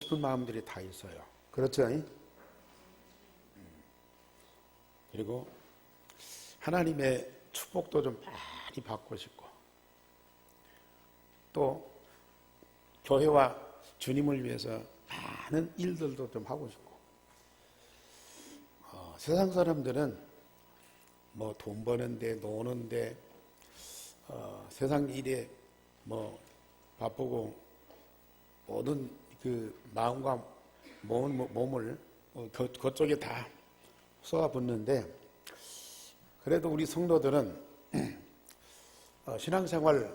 싶은 마음들이 다 있어요. 그렇죠? 그리고 하나님의 축복도 좀 많이 받고 싶고, 또 교회와 주님을 위해서 많은 일들도 좀 하고 싶고, 세상 사람들은 뭐 돈 버는데, 노는데, 세상 일에 뭐 바쁘고, 모든 그 마음과 몸을 그쪽에 다 쏟아붓는데, 그래도 우리 성도들은 신앙생활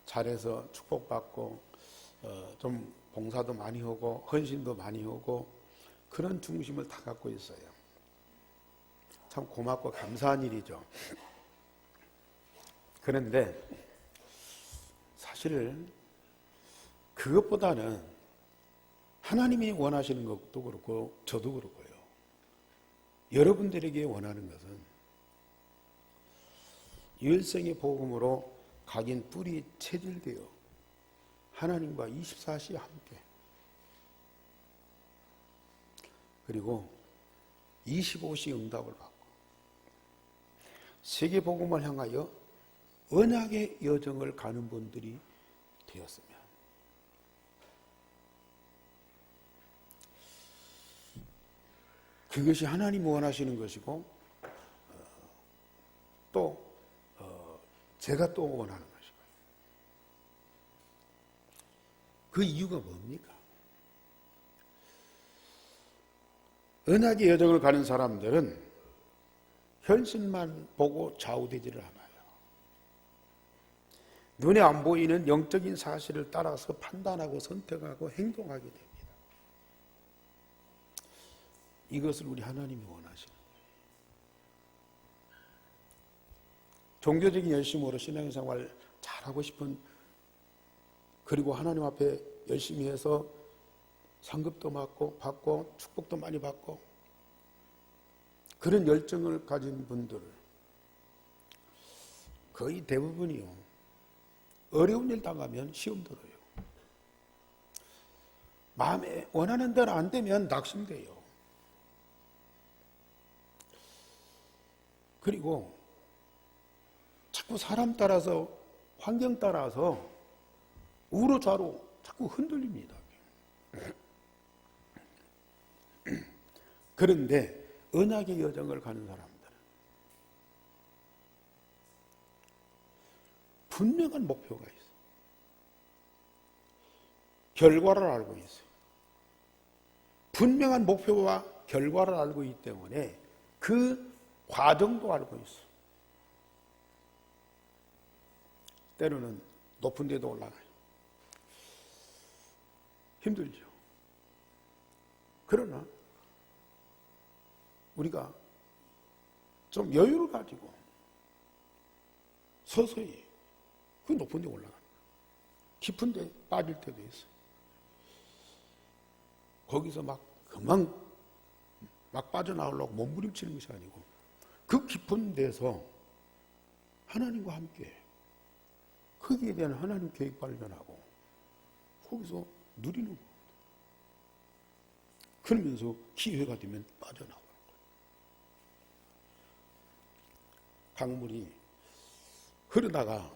잘해서 축복받고, 좀 봉사도 많이 하고 헌신도 많이 하고 그런 중심을 다 갖고 있어요. 참 고맙고 감사한 일이죠. 그런데 사실 그것보다는 하나님이 원하시는 것도 그렇고 저도 그렇고요. 여러분들에게 원하는 것은 일생의 복음으로 각인 뿔이 체질되어 하나님과 24시 함께, 그리고 25시 응답을 받고 세계 복음을 향하여 언약의 여정을 가는 분들이 되었으면, 그것이 하나님이 원하시는 것이고, 또 제가 또 원하는 것이고, 그 이유가 뭡니까? 언약의 여정을 가는 사람들은 현실만 보고 좌우되지를 않아요. 눈에 안 보이는 영적인 사실을 따라서 판단하고 선택하고 행동하게 됩니다. 이것을 우리 하나님이 원하시는 거예요. 종교적인 열심으로 신앙생활 잘하고 싶은, 그리고 하나님 앞에 열심히 해서 상급도 받고 축복도 많이 받고 그런 열정을 가진 분들, 거의 대부분이요, 어려운 일 당하면 시험 들어요. 마음에 원하는 대로 안 되면 낙심돼요. 그리고 자꾸 사람 따라서, 환경 따라서 우로좌로 자꾸 흔들립니다. 그런데 언약의 여정을 가는 사람들은 분명한 목표가 있어요. 결과를 알고 있어요. 분명한 목표와 결과를 알고 있기 때문에 그 과정도 알고 있어요. 때로는 높은 데도 올라가요. 힘들죠. 그러나 우리가 좀 여유를 가지고 서서히 그 높은 데 올라가는 거예요. 깊은 데 빠질 때도 있어요. 거기서 금방 빠져나오려고 몸부림치는 것이 아니고, 그 깊은 데서 하나님과 함께 거기에 대한 하나님 계획 발견하고 거기서 누리는 겁니다. 그러면서 기회가 되면 빠져나오는 거예요. 강물이 흐르다가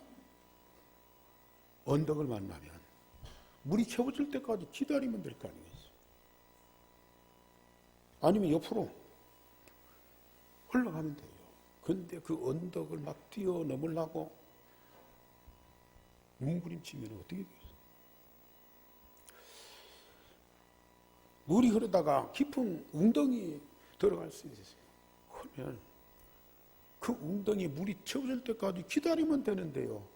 언덕을 만나면 물이 채워질 때까지 기다리면 될 거 아니겠어요? 아니면 옆으로 흘러가면 돼요. 그런데 그 언덕을 막 뛰어넘으려고 몸부림치면 어떻게 되겠어요? 물이 흐르다가 깊은 웅덩이에 들어갈 수 있어요. 그러면 그 웅덩이에 물이 채워질 때까지 기다리면 되는데요,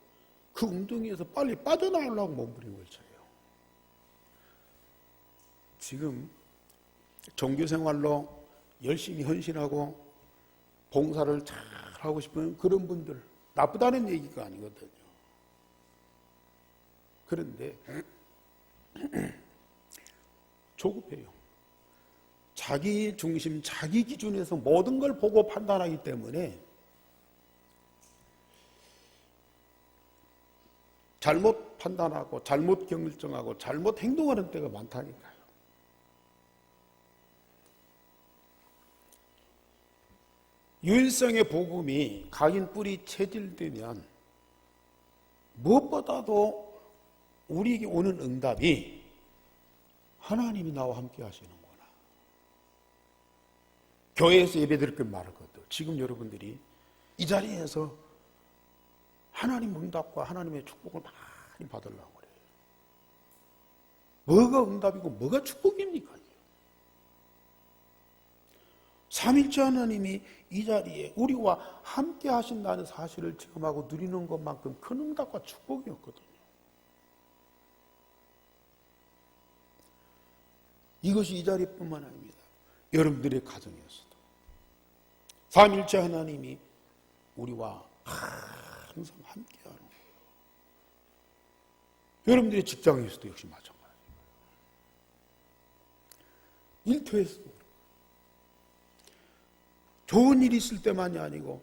그 웅덩이에서 빨리 빠져나오려고 몸부림을 쳐요. 지금 종교생활로 열심히 헌신하고 봉사를 잘 하고 싶은 그런 분들, 나쁘다는 얘기가 아니거든요. 그런데 조급해요. 자기 중심, 자기 기준에서 모든 걸 보고 판단하기 때문에 잘못 판단하고 잘못 결정하고 잘못 행동하는 때가 많다니까요. 유일성의 복음이 각인 뿌리 체질되면 무엇보다도 우리에게 오는 응답이 하나님이 나와 함께 하시는구나. 교회에서 예배드릴 때 말하거든. 지금 여러분들이 이 자리에서 하나님 응답과 하나님의 축복을 많이 받으려고 그래요. 뭐가 응답이고 뭐가 축복입니까? 삼일째 하나님이 이 자리에 우리와 함께 하신다는 사실을 체험하고 누리는 것만큼 큰 응답과 축복이었거든요. 이것이 이 자리뿐만 아닙니다. 여러분들의 가정이었어도 삼일째 하나님이 우리와 항상 함께하는 거예요. 여러분들의 직장에서도 역시 마찬가지예요. 일터에서도 좋은 일이 있을 때만이 아니고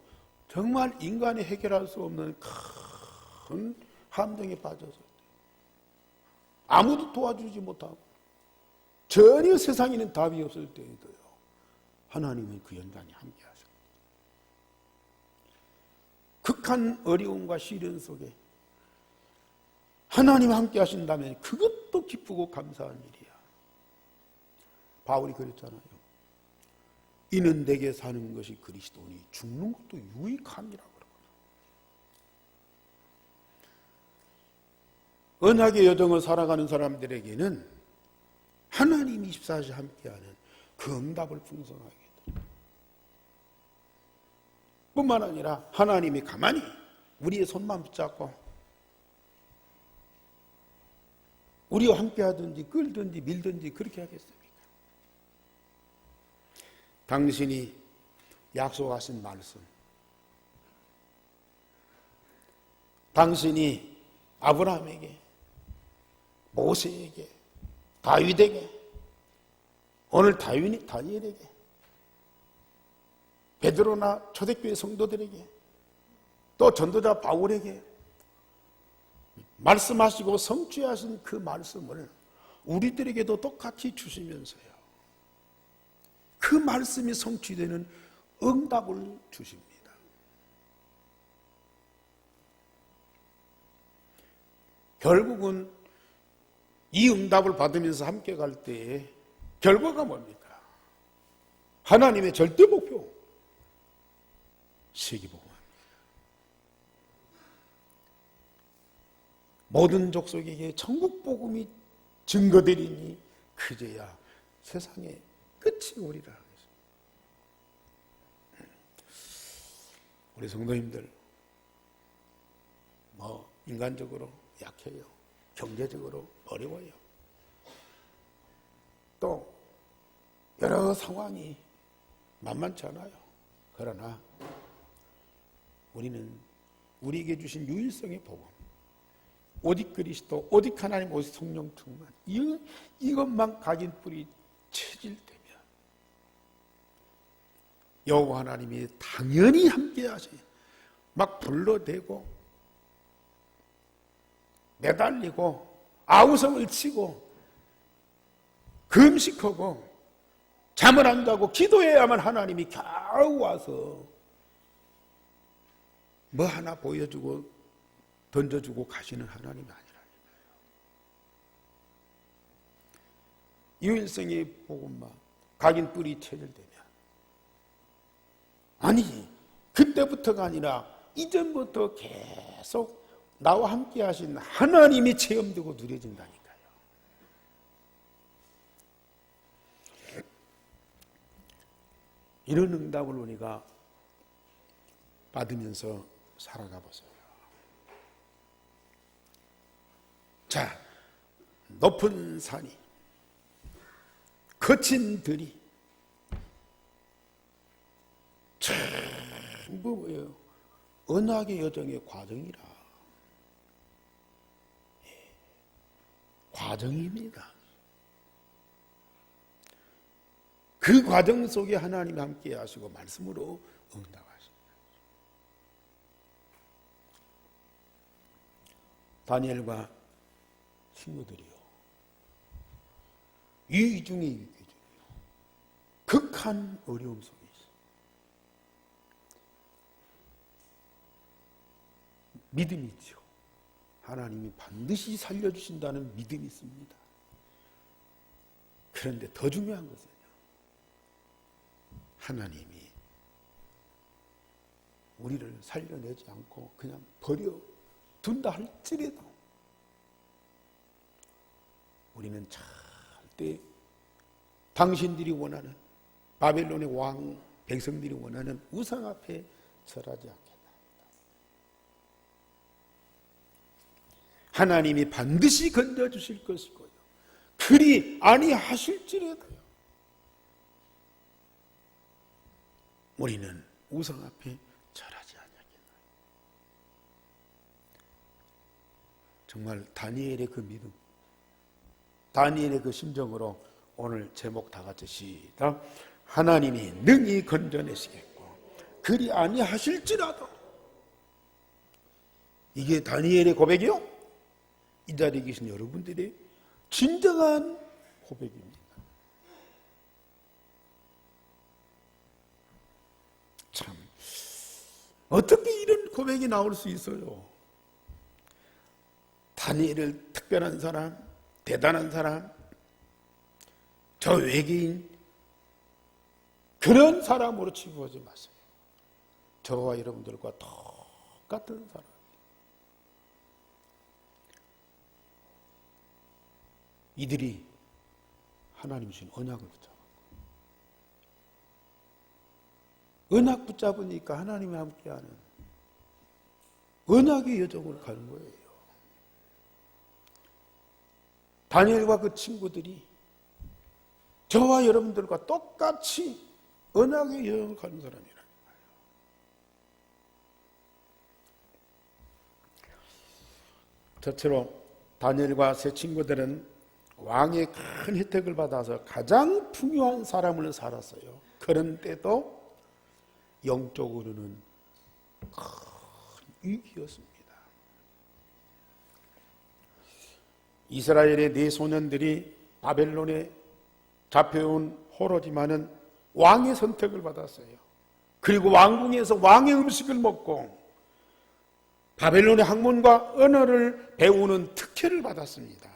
정말 인간이 해결할 수 없는 큰 함정에 빠져서 아무도 도와주지 못하고 전혀 세상에는 답이 없을 때에도요, 하나님은 그 현장에 함께 하십니다. 극한 어려움과 시련 속에 하나님 함께 하신다면 그것도 기쁘고 감사한 일이야. 바울이 그랬잖아요. 이는 내게 사는 것이 그리스도니 죽는 것도 유익함이라고 그러거든요. 언약의 여정을 살아가는 사람들에게는 하나님이 24시간 함께하는 그 응답을 풍성하게 해요. 뿐만 아니라 하나님이 가만히 우리의 손만 붙잡고 우리와 함께하든지 끌든지 밀든지 그렇게 하겠습니까? 당신이 약속하신 말씀, 당신이 아브라함에게, 모세에게, 다윗에게, 오늘 다니엘에게, 베드로나 초대교회 성도들에게, 또 전도자 바울에게 말씀하시고 성취하신 그 말씀을 우리들에게도 똑같이 주시면서요, 그 말씀이 성취되는 응답을 주십니다. 결국은 이 응답을 받으면서 함께 갈 때에 결과가 뭡니까? 하나님의 절대 목표, 세계복음입니다. 모든 족속에게 천국복음이 증거되리니 그제야 세상에 끝이 오리라. 우리 성도님들 인간적으로 약해요. 경제적으로 어려워요. 또 여러 상황이 만만치 않아요. 그러나 우리는 우리에게 주신 유일성의 복음, 오직 그리스도, 오직 하나님, 오직 성령 충만, 이것만 각인 뿌리 체질되면 여호와 하나님이 당연히 함께 하세요. 막 불러대고 매달리고 아우성을 치고 금식하고 잠을 안 자고 기도해야만 하나님이 겨우 와서 뭐 하나 보여주고 던져주고 가시는 하나님이 아니라니까요. 유일성의 복음만 각인 뿌리 체질되면, 아니 그때부터가 아니라 이전부터 계속 나와 함께 하신 하나님이 체험되고 누려진다니까요. 이런 응답을 우리가 받으면서 살아가 보세요. 자, 높은 산이, 거친 들이 전부 뭐예요? 언약의 여정의 과정이라. 과정입니다. 그 과정 속에 하나님이 함께 하시고 말씀으로 응답하십니다. 다니엘과 친구들이요, 위중에 극한 어려움 속에 있어요. 믿음이죠. 하나님이 반드시 살려주신다는 믿음이 있습니다. 그런데 더 중요한 것은요, 하나님이 우리를 살려내지 않고 그냥 버려둔다 할지라도 우리는 절대 당신들이 원하는 바벨론의 왕 백성들이 원하는 우상 앞에 절하지 않겠다. 하나님이 반드시 건져주실 것이고요. 그리 아니하실지라도요, 우리는 우상 앞에 절하지 않겠나. 정말 다니엘의 그 믿음, 다니엘의 그 심정으로 오늘 제목 다 같이 시작. 하나님이 능히 건져내시겠고 그리 아니하실지라도. 이게 다니엘의 고백이요? 이 자리에 계신 여러분들의 진정한 고백입니다. 참, 어떻게 이런 고백이 나올 수 있어요? 다니엘을 특별한 사람, 대단한 사람, 저 외계인, 그런 사람으로 취급하지 마세요. 저와 여러분들과 똑같은 사람. 이들이 하나님 주신 언약을 붙잡았고, 언약 붙잡으니까 하나님이 함께하는 언약의 여정을 가는 거예요. 다니엘과 그 친구들이 저와 여러분들과 똑같이 언약의 여정을 가는 사람이라는 거예요. 저처럼 다니엘과 세 친구들은 왕의 큰 혜택을 받아서 가장 풍요한 사람을 살았어요. 그런데도 영적으로는 큰 위기였습니다. 이스라엘의 네 소년들이 바벨론에 잡혀온 포로지만은 왕의 선택을 받았어요. 그리고 왕궁에서 왕의 음식을 먹고 바벨론의 학문과 언어를 배우는 특혜를 받았습니다.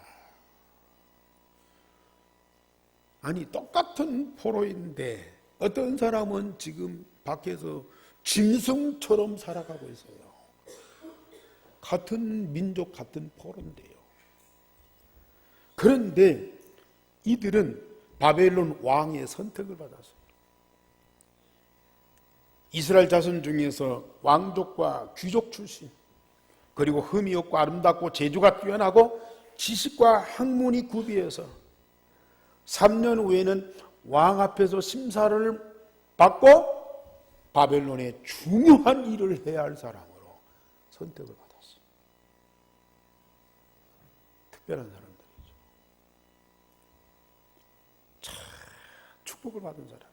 아니, 똑같은 포로인데 어떤 사람은 지금 밖에서 짐승처럼 살아가고 있어요. 같은 민족, 같은 포로인데요. 그런데 이들은 바벨론 왕의 선택을 받았어요. 이스라엘 자손 중에서 왕족과 귀족 출신, 그리고 흠이 없고 아름답고 재주가 뛰어나고 지식과 학문이 구비해서 3년 후에는 왕 앞에서 심사를 받고 바벨론의 중요한 일을 해야 할 사람으로 선택을 받았어요. 특별한 사람들이죠. 참 축복을 받은 사람들.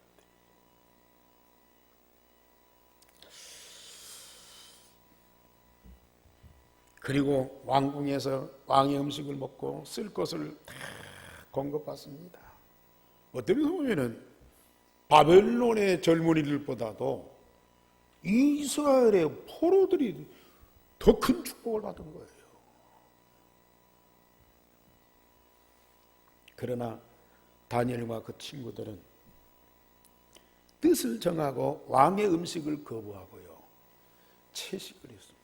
그리고 왕궁에서 왕의 음식을 먹고 쓸 것을 다 공급받습니다. 어떻게 보면은 바벨론의 젊은이들보다도 이스라엘의 포로들이 더 큰 축복을 받은 거예요. 그러나 다니엘과 그 친구들은 뜻을 정하고 왕의 음식을 거부하고요, 채식을 했습니다.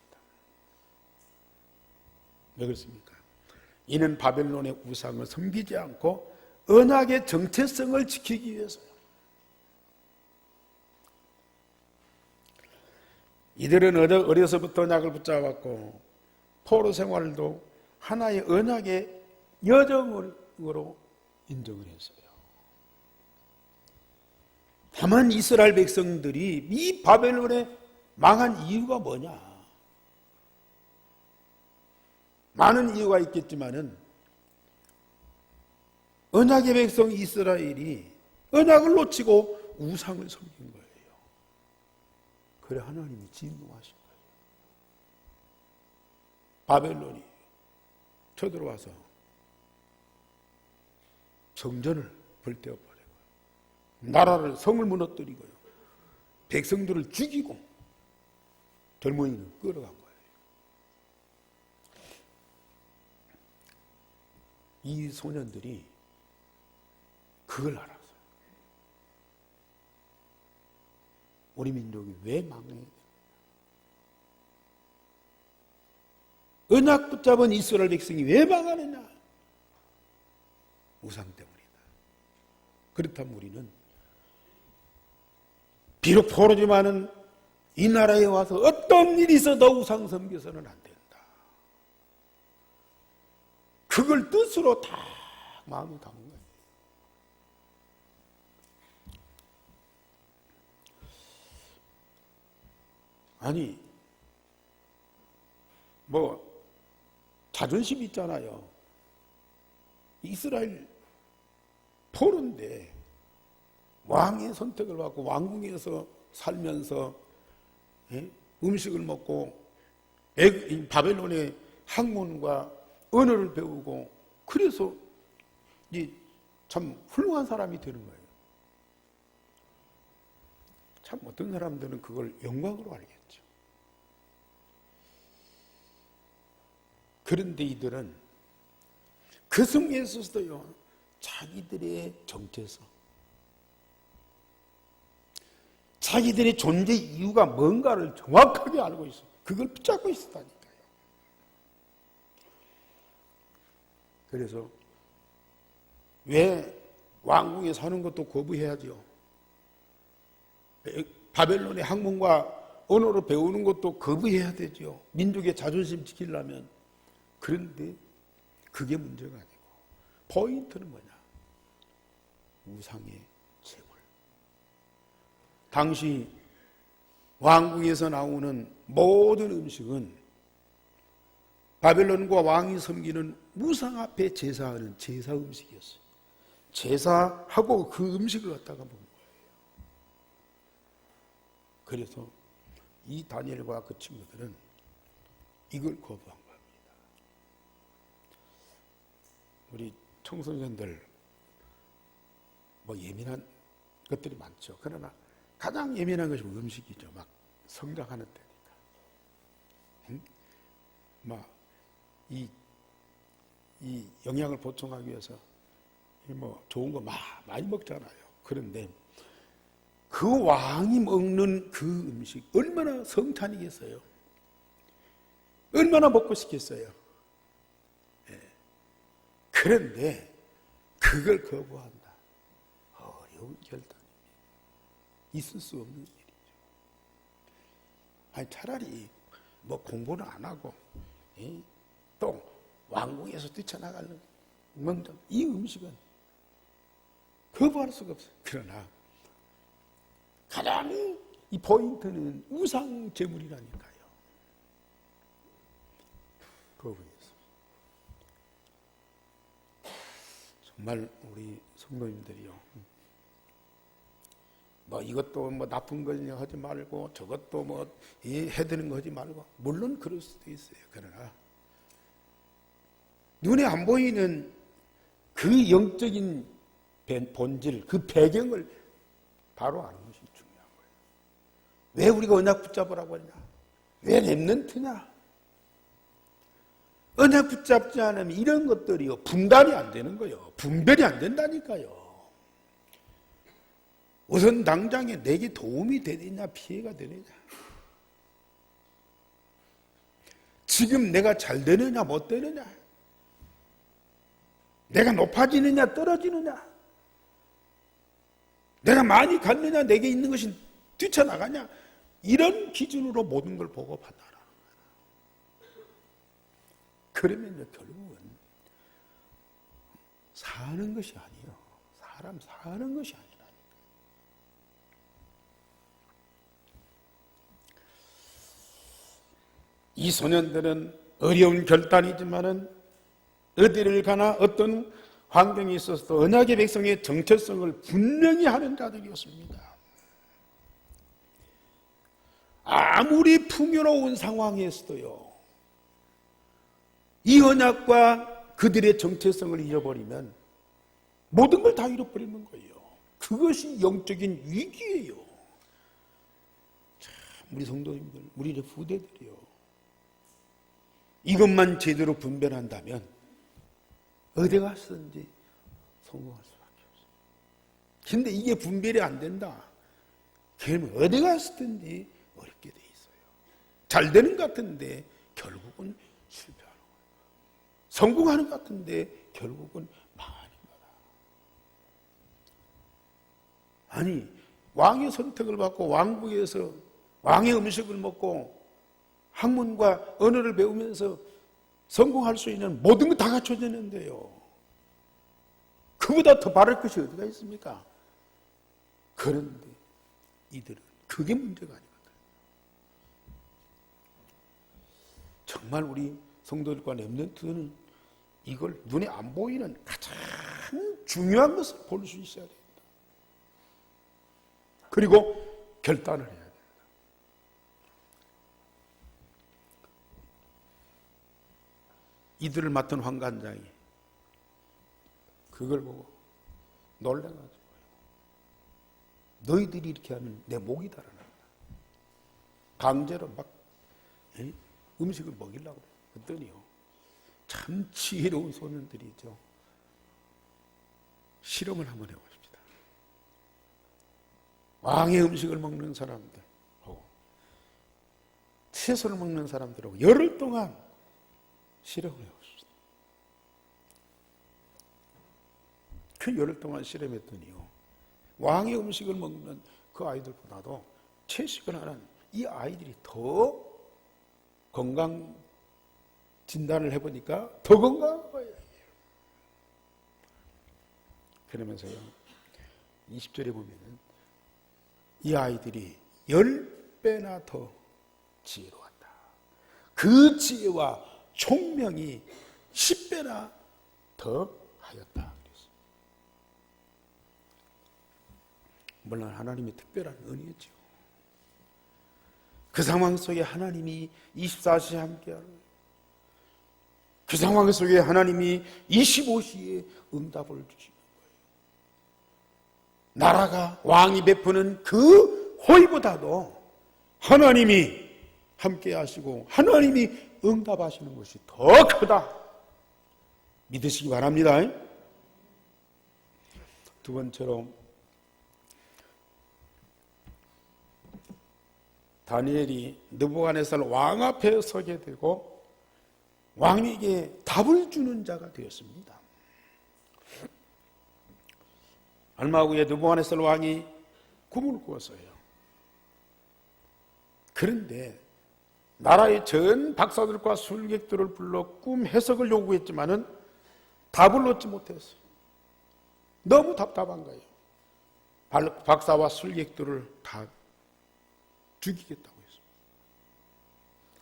왜 그렇습니까? 이는 바벨론의 우상을 섬기지 않고 언약의 정체성을 지키기 위해서요. 이들은 어려서부터 언약을 붙잡았고 포로 생활도 하나의 언약의 여정으로 인정을 했어요. 다만 이스라엘 백성들이 이 바벨론에 망한 이유가 뭐냐? 많은 이유가 있겠지만은 언약의 백성 이스라엘이 언약을 놓치고 우상을 섬긴 거예요. 그래 하나님이 진노하신 거예요. 바벨론이 쳐들어와서 성전을 불태워버리고 나라를, 성을 무너뜨리고요, 백성들을 죽이고 젊은이를 끌어간 거예요. 이 소년들이 그걸 알았어요. 우리 민족이 왜 망해야 돼? 언약 붙잡은 이스라엘 백성이 왜 망하느냐? 우상 때문이다. 그렇다면 우리는 비록 포로지만은 이 나라에 와서 어떤 일이 있어도 우상 섬겨서는 안 된다. 그걸 뜻으로 다 마음이 담은 거예요. 아니, 자존심 있잖아요. 이스라엘 포로인데 왕의 선택을 받고 왕궁에서 살면서 음식을 먹고 바벨론의 학문과 언어를 배우고 그래서 참 훌륭한 사람이 되는 거예요. 참 어떤 사람들은 그걸 영광으로 알겠죠. 그런데 이들은 그 속에 있어서도요, 자기들의 정체성, 자기들의 존재 이유가 뭔가를 정확하게 알고 있어요. 그걸 붙잡고 있었다니까요. 그래서 왜 왕궁에 사는 것도 거부해야죠. 바벨론의 학문과 언어를 배우는 것도 거부해야 되죠. 민족의 자존심 지키려면. 그런데 그게 문제가 아니고 포인트는 뭐냐? 우상의 제물. 당시 왕궁에서 나오는 모든 음식은 바벨론과 왕이 섬기는 우상 앞에 제사하는 제사 음식이었어요. 제사하고 그 음식을 갖다가 먹는 거예요. 그래서 이 다니엘과 그 친구들은 이걸 거부한 겁니다. 우리 청소년들 예민한 것들이 많죠. 그러나 가장 예민한 것이 음식이죠. 막 성장하는 때니까. 이 영양을 보충하기 위해서 좋은 거 많이 먹잖아요. 그런데 그 왕이 먹는 그 음식 얼마나 성탄이겠어요? 얼마나 먹고 싶겠어요? 그런데 그걸 거부한다. 어려운 결단입니다. 있을 수 없는 일이죠. 아니, 차라리 공부는 안 하고 또 왕궁에서 뛰쳐나가는 이 음식은 거부할 수가 없어요. 그러나 가장 이 포인트는 우상 제물이라니까요. 거부했어요. 정말 우리 성도님들이요, 이것도 나쁜 거 하지 말고 저것도 해드는 거 하지 말고, 물론 그럴 수도 있어요. 그러나 눈에 안 보이는 그 영적인 본질, 그 배경을 바로 아는 것이 중요한 거예요. 왜 우리가 언약 붙잡으라고 하냐? 왜 렘넌트냐? 언약 붙잡지 않으면 이런 것들이요, 분단이 안 되는 거예요. 분별이 안 된다니까요. 우선 당장에 내게 도움이 되느냐 피해가 되느냐, 지금 내가 잘 되느냐 못 되느냐, 내가 높아지느냐 떨어지느냐, 내가 많이 갖느냐 내게 있는 것이 뛰쳐나가냐, 이런 기준으로 모든 걸 보고 판단하는 거예요. 그러면요, 결국은 사는 것이 아니에요. 사람 사는 것이 아니라니까. 이 소년들은 어려운 결단이지만은 어디를 가나 어떤 환경에 있어서도 언약의 백성의 정체성을 분명히 하는 자들이었습니다. 아무리 풍요로운 상황에서도요, 이 언약과 그들의 정체성을 잃어버리면 모든 걸 다 잃어버리는 거예요. 그것이 영적인 위기예요. 참, 우리 성도님들, 우리 후대들이요, 이것만 제대로 분별한다면 어디 갔든지 성공할 수밖에 없어요. 근데 이게 분별이 안 된다. 그러면 어디 갔든지 어렵게 돼 있어요. 잘 되는 것 같은데 결국은 실패하는 거예요. 성공하는 것 같은데 결국은 망하는 거다. 아니, 왕의 선택을 받고 왕국에서 왕의 음식을 먹고 학문과 언어를 배우면서 성공할 수 있는 모든 거 다 갖춰져 있는데요. 그보다 더 바랄 것이 어디가 있습니까? 그런데 이들은 그게 문제가 아니거든요. 정말 우리 성도들과 렘넌트는 이걸 눈에 안 보이는 가장 중요한 것을 볼 수 있어야 됩니다. 그리고 결단을 해야 됩니다. 이들을 맡은 환관장이 그걸 보고 놀라가지고 너희들이 이렇게 하면 내 목이 달아난다. 강제로 막 음식을 먹이려고 그래요. 그랬더니요, 참 지혜로운 소년들이죠. 실험을 한번 해보십시다. 왕의 음식을 먹는 사람들하고 채소를 먹는 사람들하고 열흘 동안 실험을 해보십시다. 그 열흘 동안 실험했더니요, 왕의 음식을 먹는 그 아이들보다도 채식을 하는 이 아이들이 더 건강 진단을 해보니까 더 건강한 거예요. 그러면서요, 20절에 보면은 이 아이들이 10배나 더 지혜로웠다. 그 지혜와 총명이 10배나 더 하였다. 물론 하나님의 특별한 은혜죠. 그 상황 속에 하나님이 24시에 함께하는 거예요. 그 상황 속에 하나님이 25시에 응답을 주시는 거예요. 나라가 왕이 베푸는 그 호의보다도 하나님이 함께하시고 하나님이 응답하시는 것이 더 크다. 믿으시기 바랍니다. 두 번째로 다니엘이 느부갓네살 왕 앞에 서게 되고 왕에게 답을 주는 자가 되었습니다. 얼마 후에 느부갓네살 왕이 꿈을 꾸었어요. 그런데 나라의 전 박사들과 술객들을 불러 꿈 해석을 요구했지만은 답을 얻지 못했어요. 너무 답답한 거예요. 박사와 술객들을 다 죽이겠다고 했습니다.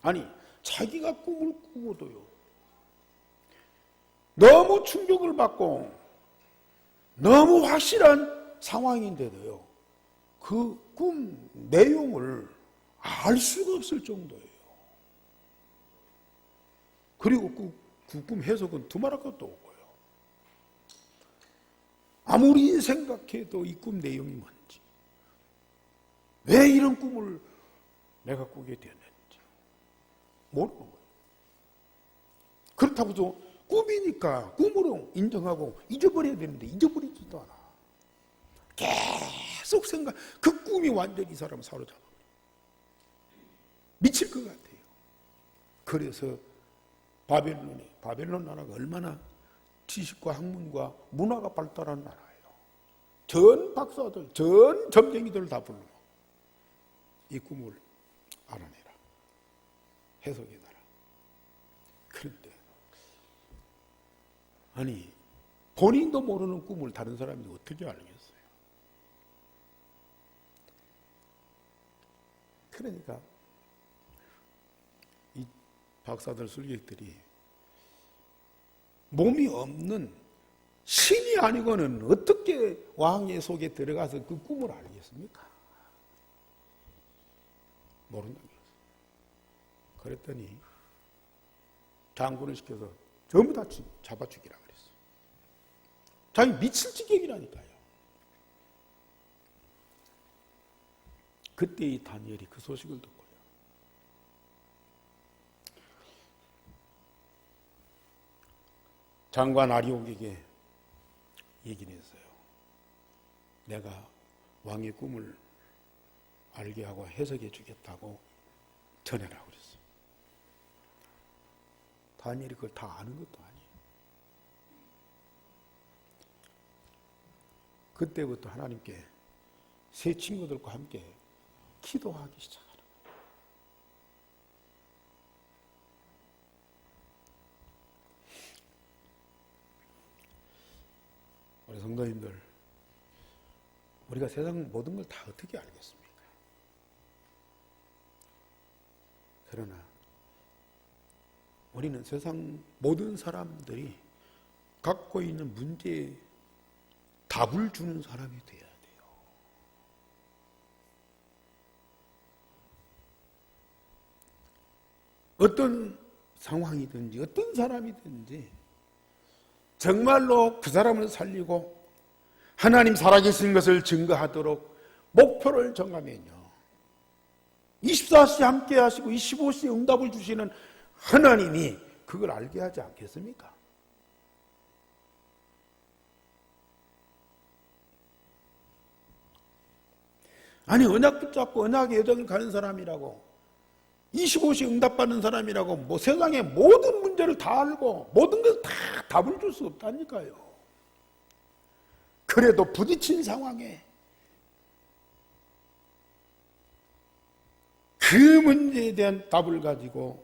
아니, 자기가 꿈을 꾸고도요, 너무 충격을 받고 너무 확실한 상황인데도요, 그 꿈 내용을 알 수가 없을 정도예요. 그리고 그 꿈 해석은 두말할 것도 없고요. 아무리 생각해도 이 꿈 내용이 뭔지, 왜 이런 꿈을 내가 꾸게 되었는지 모르는 거예요. 그렇다고 해서 꿈이니까 꿈으로 인정하고 잊어버려야 되는데 잊어버리지도 않아. 계속 생각, 그 꿈이 완전히 이 사람을 사로잡아. 미칠 것 같아요. 그래서 바벨론 나라가 얼마나 지식과 학문과 문화가 발달한 나라예요. 전 박사들, 전 점쟁이들 다 불러. 이 꿈을 알아내라. 해석해놔라. 그런데 아니, 본인도 모르는 꿈을 다른 사람이 어떻게 알겠어요? 그러니까 이 박사들, 술객들이 몸이 없는 신이 아니고는 어떻게 왕의 속에 들어가서 그 꿈을 알겠습니까? 모른다는 거예요. 그랬더니 장군을 시켜서 전부 다 잡아 죽이라 그랬어요. 자기 미칠 지경이라니까요. 그때 이 다니엘이 그 소식을 듣고요, 장관 아리옥에게 얘기를 했어요. 내가 왕의 꿈을 알게 하고 해석해 주겠다고 전해라고 그랬어요. 다니엘이 그걸 다 아는 것도 아니에요. 그때부터 하나님께 세 친구들과 함께 기도하기 시작하는 거예요. 우리 성도님들, 우리가 세상 모든 걸 다 어떻게 알겠습니까? 그러나 우리는 세상 모든 사람들이 갖고 있는 문제에 답을 주는 사람이 돼야 돼요. 어떤 상황이든지 어떤 사람이든지 정말로 그 사람을 살리고 하나님 살아계신 것을 증거하도록 목표를 정하면요, 24시 함께 하시고 25시 응답을 주시는 하나님이 그걸 알게 하지 않겠습니까? 아니, 언약 붙잡고 언약의 여정을 가는 사람이라고, 25시 응답받는 사람이라고, 뭐 세상의 모든 문제를 다 알고 모든 걸 다 답을 줄 수 없다니까요. 그래도 부딪힌 상황에 그 문제에 대한 답을 가지고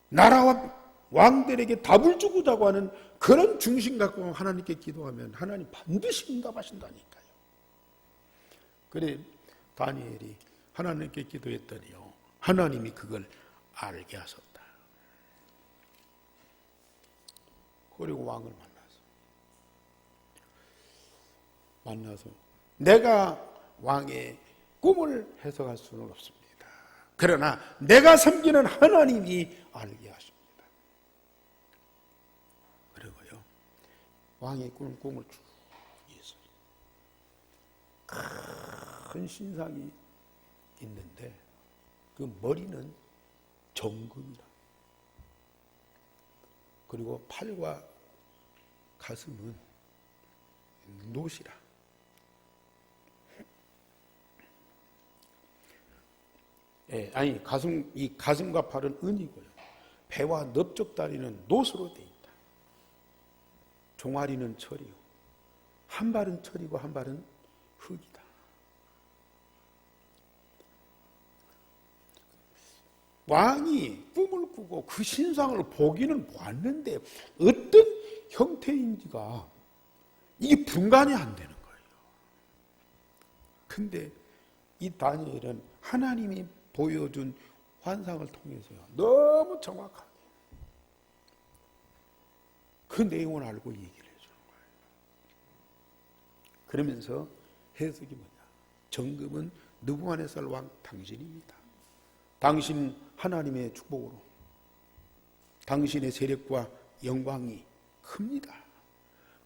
나라와 왕들에게 답을 주고자 하는 그런 중심 갖고 하나님께 기도하면 하나님 반드시 응답하신다니까요. 그래 다니엘이 하나님께 기도했더니요, 하나님이 그걸 알게 하셨다. 그리고 왕을 만나서 내가 왕의 꿈을 해석할 수는 없습니다. 그러나 내가 섬기는 하나님이 알게 하십니다. 그리고요, 왕의 꿈을 쭉 이어서 큰 신상이 있는데 그 머리는 정금이라, 그리고 팔과 가슴은 노시라. 아니, 이 가슴과 팔은 은이고요, 배와 넓적 다리는 노수로 되어 있다. 종아리는 철이요, 한 발은 철이고 한 발은 흙이다. 왕이 꿈을 꾸고 그 신상을 보기는 보았는데 어떤 형태인지가 이게 분간이 안 되는 거예요. 근데 이 다니엘은 하나님이 보여준 환상을 통해서요, 너무 정확하게 그 내용을 알고 얘기를 해주는 거예요. 그러면서 해석이 뭐냐? 정금은 느부갓네살 왕 당신입니다. 당신 하나님의 축복으로 당신의 세력과 영광이 큽니다.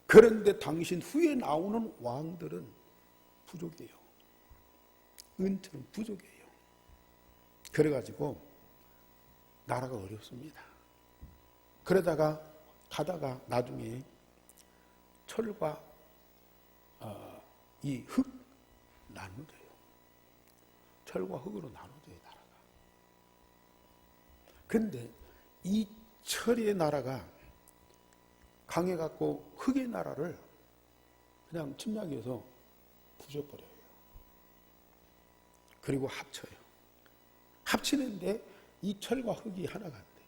그런데 당신 후에 나오는 왕들은 부족해요. 은처럼 부족해요. 그래가지고 나라가 어렵습니다. 그러다가 가다가 나중에 철과 이 흙 나눠져요. 철과 흙으로 나눠져요, 나라가. 근데 이 철의 나라가 강해갖고 흙의 나라를 그냥 침략해서 부숴버려요. 그리고 합쳐요. 합치는데 이 철과 흙이 하나가 안 돼요.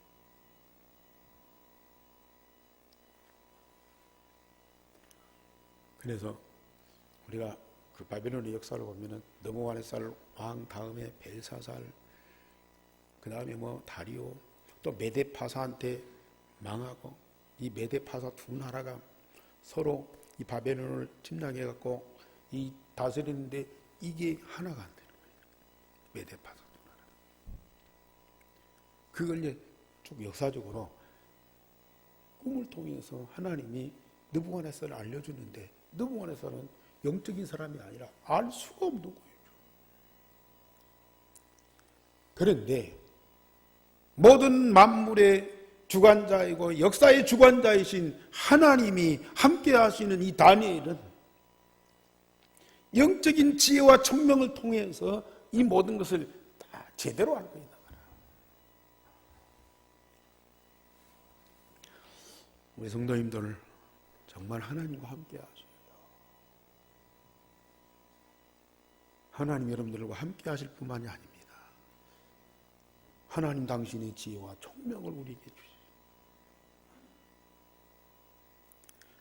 그래서 우리가 그 바벨론의 역사를 보면은 느부갓네살 왕 다음에 벨사살, 그 다음에 뭐 다리오, 또 메데파사한테 망하고, 이 메데파사 두 나라가 서로 이 바벨론을 침략해갖고 이 다스리는데 이게 하나가 안 되는 거예요. 메데파사 두 나라. 그걸 이제 쭉 역사적으로 꿈을 통해서 하나님이 느부갓네살을 알려주는데, 느부갓네살은 영적인 사람이 아니라 알 수가 없는 거예요. 그런데 모든 만물의 주관자이고 역사의 주관자이신 하나님이 함께 하시는 이 다니엘은 영적인 지혜와 총명을 통해서 이 모든 것을 다 제대로 알고 있는 거예요. 우리 성도님들 정말 하나님과 함께 하십니다. 하나님 여러분들과 함께 하실 뿐만이 아닙니다. 하나님 당신의 지혜와 총명을 우리에게 주시죠.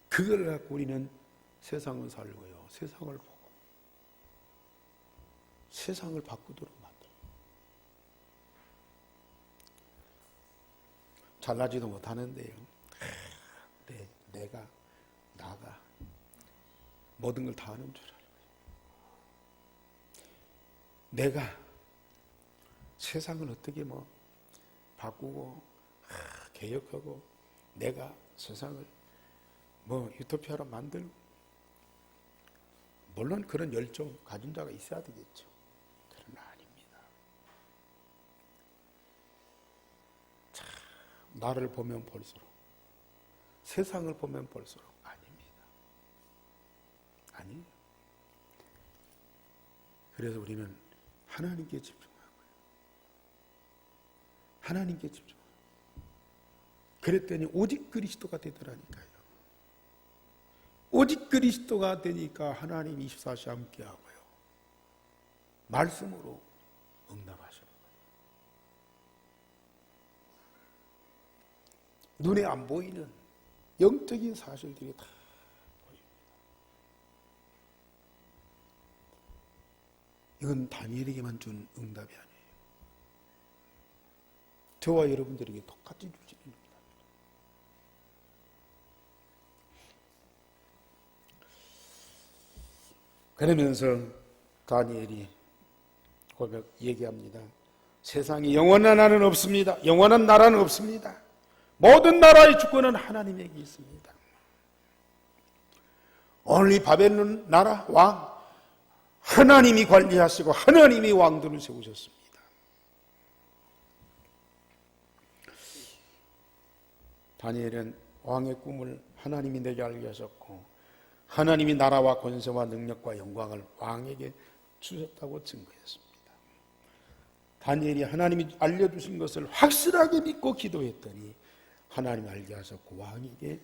그걸 갖고 우리는 세상을 살고요. 세상을 보고 세상을 바꾸도록 만들어요. 잘나지도 못하는데요. 내가 나가 모든 걸 다 아는 줄 알아요. 내가 세상을 어떻게 바꾸고 개혁하고 내가 세상을 유토피아로 만들고, 물론 그런 열정 가진 자가 있어야 되겠죠. 그러나 아닙니다. 참 나를 보면 볼수록, 세상을 보면 볼수록 아닙니다. 아니에요. 그래서 우리는 하나님께 집중하고요. 하나님께 집중하고. 그랬더니 오직 그리스도가 되더라니까요. 오직 그리스도가 되니까 하나님 24시 함께 하고요. 말씀으로 응답하시는 거예요. 눈에 안 보이는 영적인 사실들이 다 보입니다. 이건 다니엘에게만 준 응답이 아니에요. 저와 여러분들에게 똑같이 주시는 응답입니다. 그러면서 다니엘이 얘기합니다. 세상에 영원한 나라는 없습니다. 영원한 나라는 없습니다. 모든 나라의 주권은 하나님에게 있습니다. 오늘 이 바벨론 나라 왕 하나님이 관리하시고 하나님이 왕들을 세우셨습니다. 다니엘은 왕의 꿈을 하나님이 내게 알게 하셨고 하나님이 나라와 권세와 능력과 영광을 왕에게 주셨다고 증거했습니다. 다니엘이 하나님이 알려주신 것을 확실하게 믿고 기도했더니 하나님이 알게 하셨고 왕에게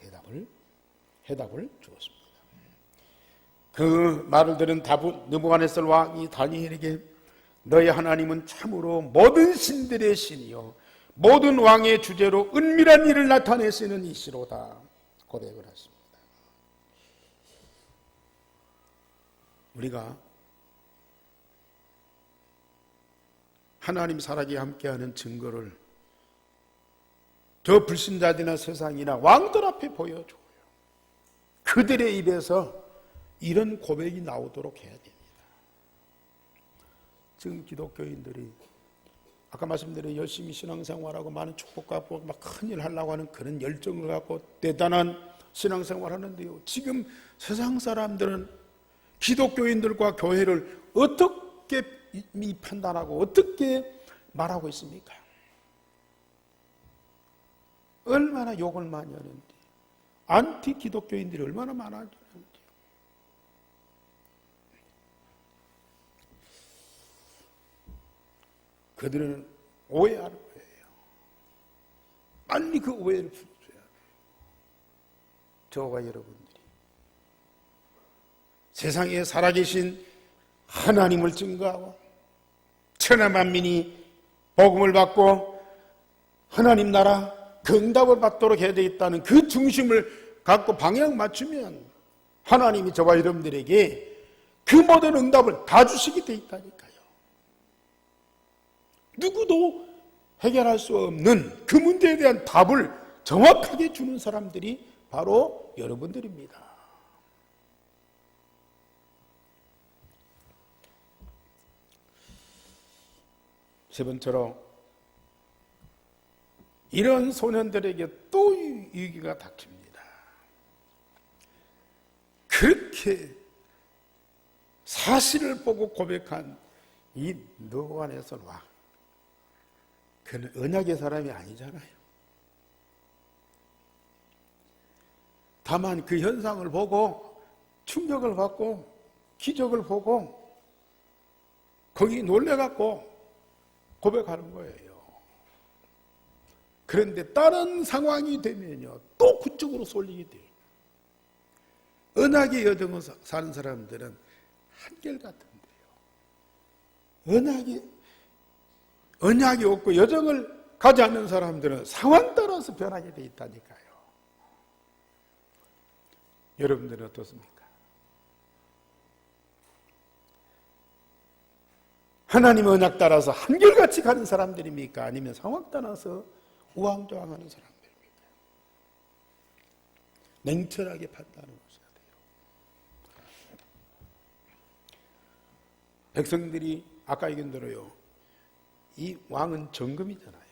해답을 주었습니다. 그 말을 들은 느부갓네살 왕이 다니엘에게 너희 하나님은 참으로 모든 신들의 신이요 모든 왕의 주제로 은밀한 일을 나타내시는 이시로다 고백을 했습니다. 우리가 하나님 살아계 함께하는 증거를 저 불신자들이나 세상이나 왕들 앞에 보여줘요. 그들의 입에서 이런 고백이 나오도록 해야 됩니다. 지금 기독교인들이 아까 말씀드린 열심히 신앙생활하고 많은 축복받고 막 큰일 하려고 하는 그런 열정을 갖고 대단한 신앙생활 하는데요. 지금 세상 사람들은 기독교인들과 교회를 어떻게 판단하고 어떻게 말하고 있습니까? 얼마나 욕을 많이 하는데 안티 기독교인들이 얼마나 많아지는지. 그들은 오해하는 거예요. 빨리 그 오해를 풀어줘야 돼요. 저와 여러분들이 세상에 살아계신 하나님을 증거하고 천하 만민이 복음을 받고 하나님 나라 그 응답을 받도록 해야 되겠다는 그 중심을 갖고 방향 맞추면 하나님이 저와 여러분들에게 그 모든 응답을 다 주시게 돼 있다니까요. 누구도 해결할 수 없는 그 문제에 대한 답을 정확하게 주는 사람들이 바로 여러분들입니다. 세 번째로 이런 소년들에게 또 위기가 닥칩니다. 그렇게 사실을 보고 고백한 이 느부갓네살 왕 그는 언약의 사람이 아니잖아요. 다만 그 현상을 보고 충격을 받고 기적을 보고 거기 놀래갖고 고백하는 거예요. 그런데 다른 상황이 되면요, 또 그쪽으로 쏠리게 돼요. 언약의 여정을 사는 사람들은 한결같은데요. 언약이 없고 여정을 가지 않는 사람들은 상황 따라서 변하게 돼 있다니까요. 여러분들은 어떻습니까? 하나님의 언약 따라서 한결같이 가는 사람들입니까? 아니면 상황 따라서 우왕좌왕하는 사람들입니까? 냉철하게 판단하셔야 돼요. 백성들이 아까 얘기한 대로요, 이 왕은 정금이잖아요.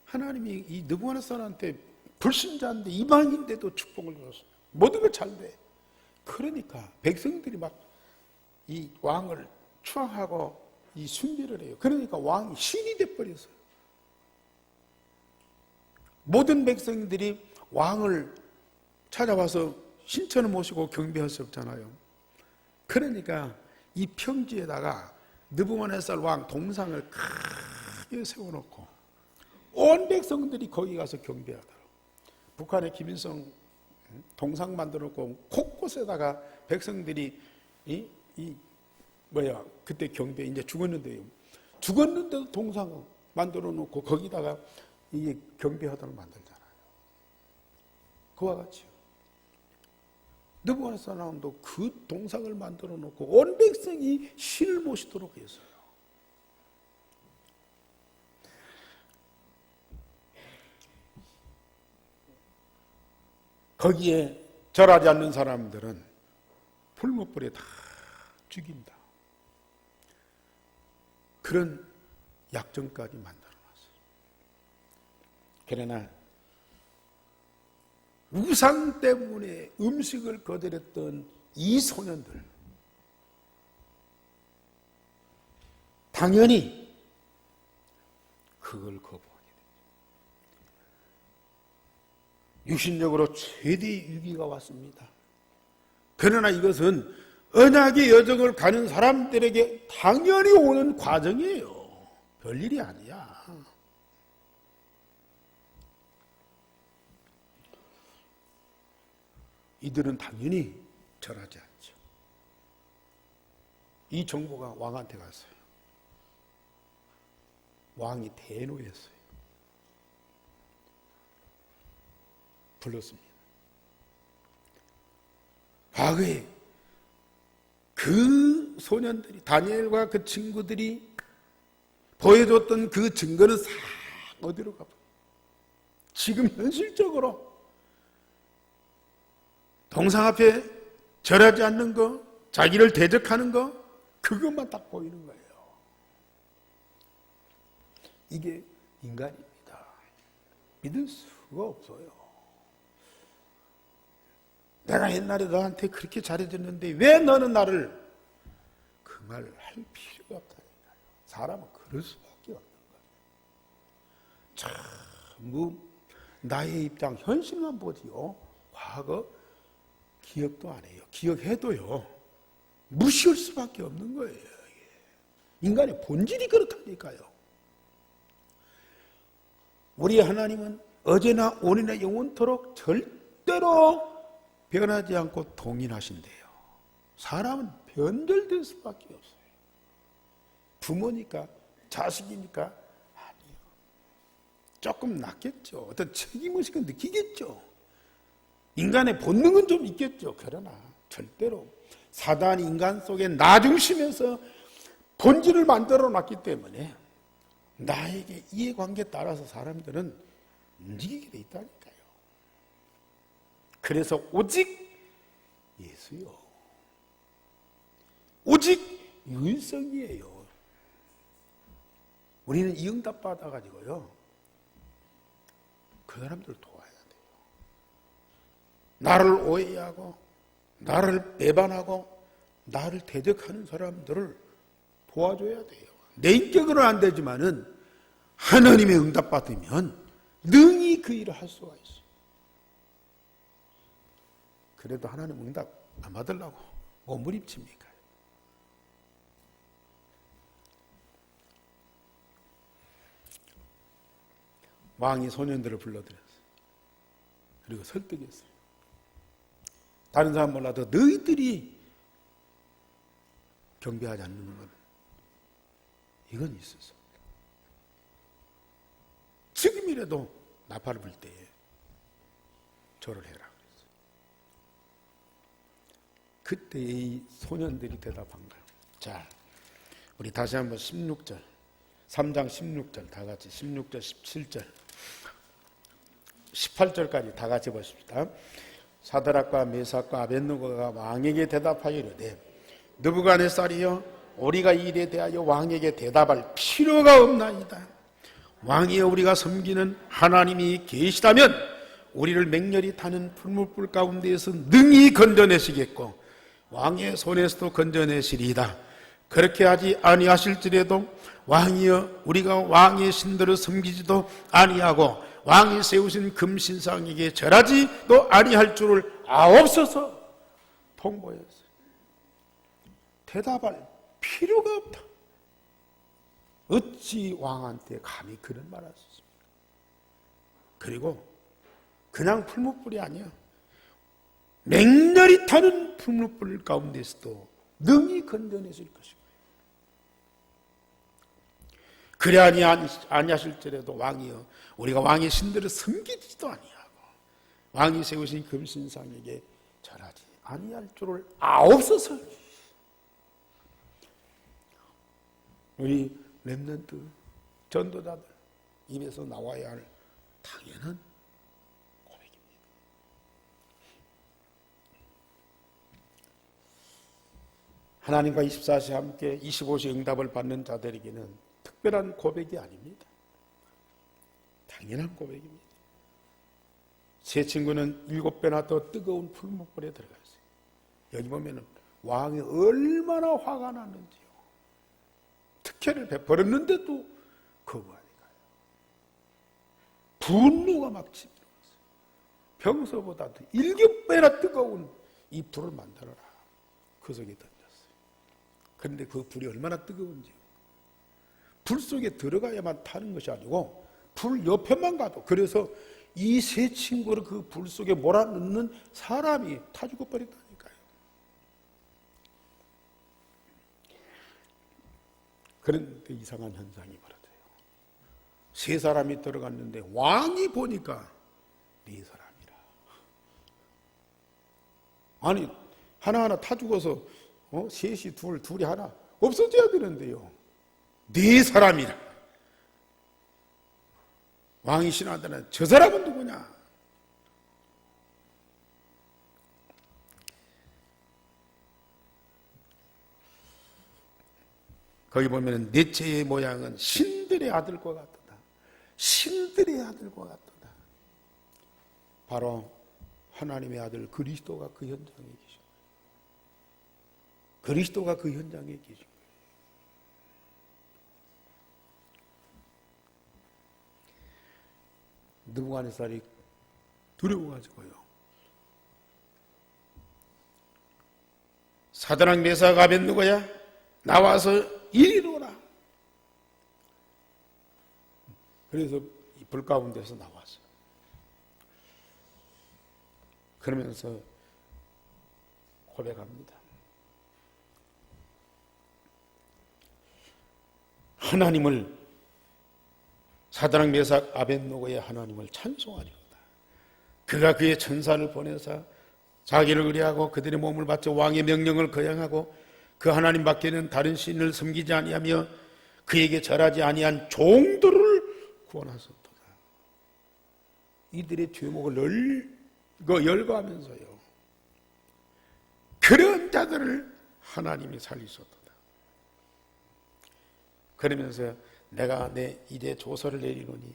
하나님이 이 느부갓네살한테 불신자인데 이방인데도 축복을 줬어요. 모든 걸 잘 돼. 그러니까 백성들이 막 이 왕을 추앙하고 이 숭배를 해요. 그러니까 왕이 신이 돼버렸어요. 모든 백성들이 왕을 찾아와서 신천을 모시고 경배할 수 없잖아요. 그러니까 이 평지에다가 느부갓네살 왕 동상을 크게 세워놓고 온 백성들이 거기 가서 경배하더라고요. 북한의 김일성 동상 만들어놓고 곳곳에다가 백성들이 그때 경배, 이제 죽었는데도 동상 만들어놓고 거기다가 이게 경배하도록 만들잖아요. 그와 같이요. 느부갓네살 왕도 그 동상을 만들어 놓고 온 백성이 신을 모시도록 했어요. 거기에 절하지 않는 사람들은 불못불에 다 죽인다. 그런 약정까지 만들어놨어요. 그러나 우상 때문에 음식을 거절했던 이 소년들, 당연히 그걸 거부하게 됩니다. 육신적으로 최대의 위기가 왔습니다. 그러나 이것은 언약의 여정을 가는 사람들에게 당연히 오는 과정이에요. 별일이 아니야. 이들은 당연히 절하지 않죠. 이 정보가 왕한테 갔어요. 왕이 대노했어요. 불렀습니다. 과거에 그 소년들이, 다니엘과 그 친구들이 보여줬던 그 증거는 싹 어디로 가버려요? 지금 현실적으로 동상 앞에 절하지 않는 거, 자기를 대적하는 거, 그것만 딱 보이는 거예요. 이게 인간입니다. 믿을 수가 없어요. 내가 옛날에 너한테 그렇게 잘해줬는데 왜 너는 나를, 그 말 할 필요가 없다니까요. 사람은 그럴 수밖에 없는 거예요. 나의 입장, 현실만 보지요. 과거 기억도 안 해요. 기억해도요, 무시할 수밖에 없는 거예요. 인간의 본질이 그렇다니까요. 우리 하나님은 어제나 오늘이나 영원토록 절대로 변하지 않고 동일하신대요. 사람은 변절될 수밖에 없어요. 부모니까, 자식이니까 아니에요. 조금 낫겠죠. 어떤 책임의식은 느끼겠죠. 인간의 본능은 좀 있겠죠. 그러나 절대로 사단이 인간 속에 나 중심에서 본질을 만들어 놨기 때문에 나에게 이해관계에 따라서 사람들은 움직이게 돼 있다니까요. 그래서 오직 예수요, 오직 윤성이에요. 우리는 이 응답 받아가지고요, 그 사람들을 도와야 돼요. 나를 오해하고 나를 배반하고 나를 대적하는 사람들을 도와줘야 돼요. 내 인격으로는 안 되지만은 하나님의 응답받으면 능히 그 일을 할 수가 있어요. 그래도 하나님 응답 안 받으려고 몸부림칩니까? 왕이 소년들을 불러들였어요. 그리고 설득했어요. 다른 사람 몰라도 너희들이 경배하지 않는 건 이건 있어서 지금이라도 나팔을 불 때에 절을 해라 그랬어요. 그때 이 소년들이 대답한 거예요. 자, 우리 다시 한번 16절 3장 16절 다 같이 16절 17절 18절까지 다 같이 보십시다. 사드락과 메삭과 아벳느고가 왕에게 대답하이르되 느부갓네살이여 우리가 이 일에 대하여 왕에게 대답할 필요가 없나이다. 왕이여 우리가 섬기는 하나님이 계시다면 우리를 맹렬히 타는 풀무불 가운데에서 능히 건져내시겠고 왕의 손에서도 건져내시리이다. 그렇게 하지 아니하실지라도 왕이여 우리가 왕의 신들을 섬기지도 아니하고 왕이 세우신 금신상에게 절하지도 아니할 줄을 아옵소서 통보했어요. 대답할 필요가 없다. 어찌 왕한테 감히 그런 말을 할 수 있습니까? 그리고 그냥 풀무불이 아니야. 맹렬히 타는 풀무불 가운데서도 능히 건져내실 것이고 그래 아니하실지라도 왕이여 우리가 왕의 신들을 섬기지도 아니하고 왕이 세우신 금신상에게 절하지 아니할 줄을 아옵소서. 우리 렘넌트 전도자들 입에서 나와야 할 당연한 고백입니다. 하나님과 24시 함께 25시 응답을 받는 자들에게는 특별한 고백이 아닙니다. 당연한 고백입니다. 제 친구는 7배나 더 뜨거운 풀무불에 들어갔어요. 여기 보면은 왕이 얼마나 화가 났는지요. 특혜를 베풀었는데도 거부하니까요. 분노가 막 치밀었어요. 평소보다도 7배나 뜨거운 이 불을 만들어라. 그 속에 던졌어요. 그런데 그 불이 얼마나 뜨거운지요. 불 속에 들어가야만 타는 것이 아니고 불 옆에만 가도 그래서 이 세 친구를 그 불 속에 몰아넣는 사람이 타 죽어버렸다니까요. 그런데 이상한 현상이 벌어져요. 세 사람이 들어갔는데 왕이 보니까 네 사람이라. 아니 하나하나 타 죽어서 셋이 둘이 하나 없어져야 되는데요. 네 사람이라. 왕이 신하더니 저 사람은 누구냐? 거기 보면 넷째의 모양은 신들의 아들과 같도다. 신들의 아들과 같도다. 바로 하나님의 아들 그리스도가 그 현장에 계신 거예요. 그리스도가 그 현장에 계신 거예요. 느부갓네살이 두려워가지고요. 사드락 메삭 아벳느고야 나와서 이리로 오라. 그래서 이 불 가운데서 나왔어요. 그러면서 고백합니다. 하나님을 사드락 메삭 아벳느고의 하나님을 찬송하리로다. 그가 그의 천사를 보내사 자기를 의뢰하고 그들의 몸을 바쳐 왕의 명령을 거행하고 그 하나님 밖에는 다른 신을 섬기지 아니하며 그에게 절하지 아니한 종들을 구원하셨도다. 이들의 죄목을 열거하면서요. 그런 자들을 하나님이 살리셨도다. 그러면서 내가 내 이제 조서를 내리노니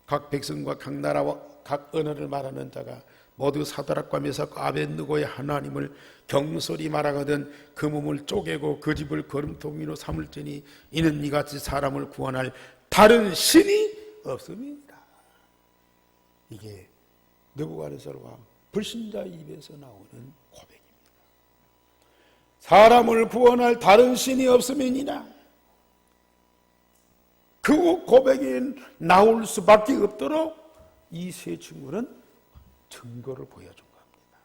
각 백성과 각 나라와 각 언어를 말하는 자가 모두 사드락과 메삭과 아벳느고의 하나님을 경솔히 말하거든 그 몸을 쪼개고 그 집을 거름통 위로 삼을지니 이는 이같이 사람을 구원할 다른 신이 없음이니라. 이게 느부갓네살과 불신자 입에서 나오는 고백입니다. 사람을 구원할 다른 신이 없음이니라. 그 고백이 나올 수밖에 없도록 이 세 친구는 증거를 보여준 겁니다.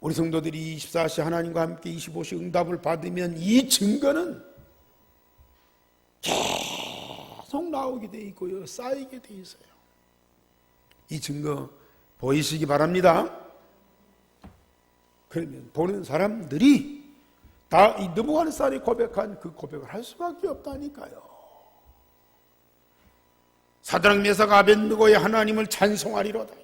우리 성도들이 24시 하나님과 함께 25시 응답을 받으면 이 증거는 계속 나오게 돼 있고요, 쌓이게 돼 있어요. 이 증거 보이시기 바랍니다. 그러면 보는 사람들이 다 이 느부갓네살이 고백한 그 고백을 할 수밖에 없다니까요. 사드락 메삭 아벳느고의 하나님을 찬송하리로다.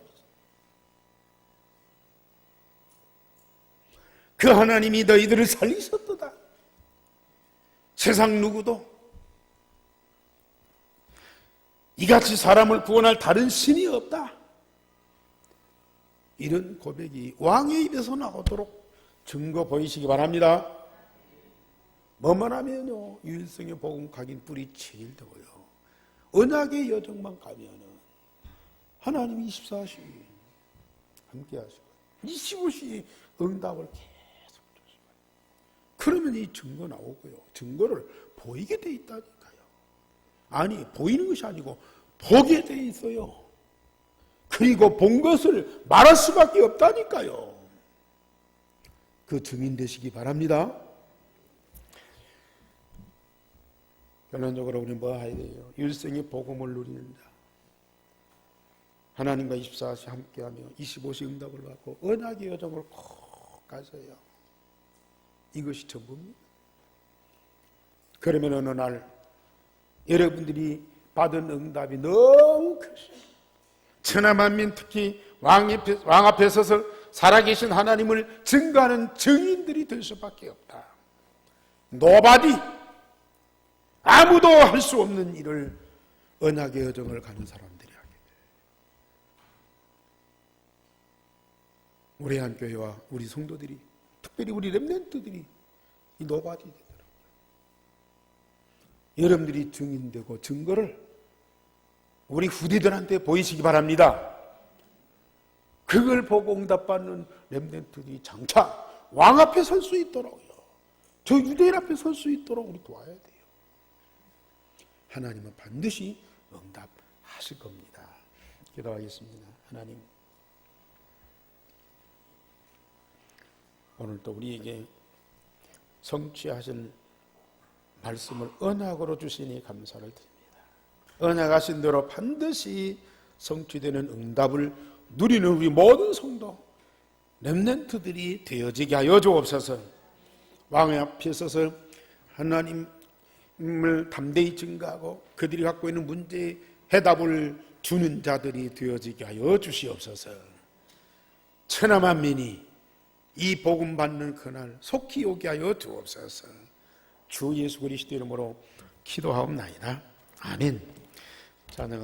그 하나님이 너희들을 살리셨도다. 세상 누구도 이같이 사람을 구원할 다른 신이 없다. 이런 고백이 왕의 입에서 나오도록 증거 보이시기 바랍니다. 뭐만 하면요, 유일성의 복음 각인 뿌리 7일 되고요, 언약의 여정만 가면은 하나님이 24시 함께 하시고 25시 응답을 계속 주시고, 그러면 이 증거 나오고요, 증거를 보이게 돼 있다니까요. 아니, 보이는 것이 아니고 보게 돼 있어요. 그리고 본 것을 말할 수밖에 없다니까요. 그 증인 되시기 바랍니다. 결론적으로 우리는 뭐 해야 돼요? 일생의 복음을 누리는 자, 하나님과 24시 함께하며 25시 응답을 받고 언약의 여정을 꼭 가서요, 이것이 전부입니다. 그러면 어느 날 여러분들이 받은 응답이 너무 크시, 천하만민 특히 왕 앞에 서서 살아계신 하나님을 증거하는 증인들이 될 수밖에 없다. 노바디, 아무도 할 수 없는 일을 언약의 여정을 가는 사람들이 하게 돼. 우리 한교회와 우리 성도들이, 특별히 우리 렘넌트들이 이 노바디 되더라고요. 여러분들이 증인되고 증거를 우리 후대들한테 보이시기 바랍니다. 그걸 보고 응답받는 렘넌트들이 장차 왕 앞에 설 수 있도록요, 저 유대인 앞에 설 수 있도록 우리 도와야 돼요. 하나님은 반드시 응답하실 겁니다. 기도하겠습니다. 하나님, 오늘도 우리에게 성취하실 말씀을 언약으로 주시니 감사를 드립니다. 언약하신 대로 반드시 성취되는 응답을 누리는 우리 모든 성도 렘넌트들이 되어지게 하여 주옵소서. 왕의 앞에 서서 하나님을 담대히 증거하고 그들이 갖고 있는 문제에 해답을 주는 자들이 되어지게 하여 주시옵소서. 천하만민이 이 복음 받는 그날 속히 오게 하여 주옵소서. 주 예수 그리스도 이름으로 기도하옵나이다. 아멘. 찬양.